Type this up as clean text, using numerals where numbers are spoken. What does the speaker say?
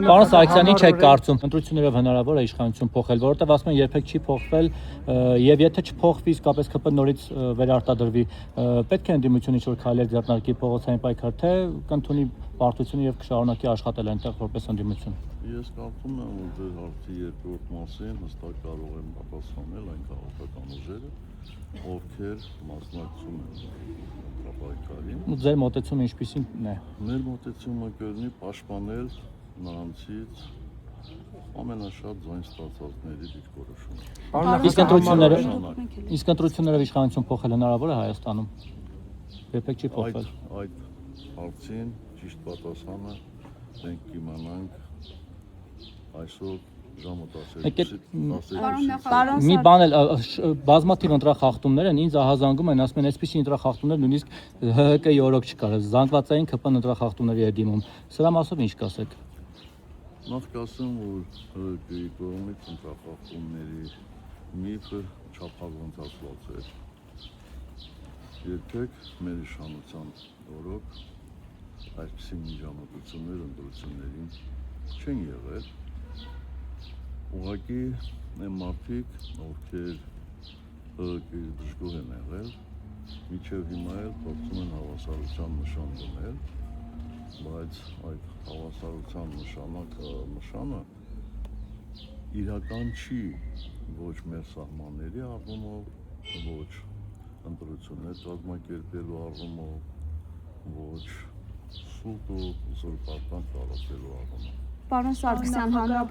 Պարոն Սարգսյան, ինչ եք կարծում, ընտրություններով հնարավոր է իշխանություն փոխել, որովհետև ասում են երբեք չի փոխվել, եւ եթե չփոխվի իսկապես ԿՊ նորից վերարտադրվի, պետք է ընդդիմությունը ինչ-որ քայլեր ձեռնարկի փողոցային պայքար, թե կընդունի պարտությունը եւ կշարունակի աշխատել այնտեղ որպես ընդդիմություն։ Ես կարծում եմ, որ ձեր հարցի երկրորդ մասին հստակ կարող են պատասխանել այն քաղաքական ուժերը, ովքեր մասնակցում են պայքարին։ Ձեր մոտեցումը ինչպիսին է։ Մեր մոտեցումը կլինի պաշտպանել նրանցից ամենաշատ ձայն ստացածների դիրքորոշումը։ Իսկ ընտրություններով իշխանություն փոխել հնարավոր է Հայաստանում։ Երբեք չի փոխվել։ Այդ հարցին ճիշտ պատասխանը մենք կիմանանք այսօր ժամը 10:00-ից։ Մի բան էլ բազմաթիվ ընտրախախտումներ են, ինձ ահազանգում են, ասում են, այսպիսի ընտրախախտումներ նույնիսկ ՀՀԿ-ի օրոք չկար, զանգվածային ԿՊ ընտրախախտումների է դիմում։ Սրա մասով ինչ կասեք։ Նախ կասեմ, որ ՀՀԿ-ի կողմից ընտրախախտումների միֆը չափազանցացված է։ Երբեք մեր իշխանության օրոք այսպիսի միջամտություններ ընտրություններին չեն եղել։ Ուղղակի այն մարդիկ, ովքեր ՀՀԿ-ի դժգոհ են եղել, մինչև հիմա էլ փորձում են հավասարության նշան դնել, բայց այդ հավասարության նշանը իրական չի ոչ մեր սահմանների առումով, ոչ ընտրություններ կազմակերպելու առումով, ոչ սուտ ու զրպարտան տարածելու առումով։ Պարոն Սարգսյան, հանրապետ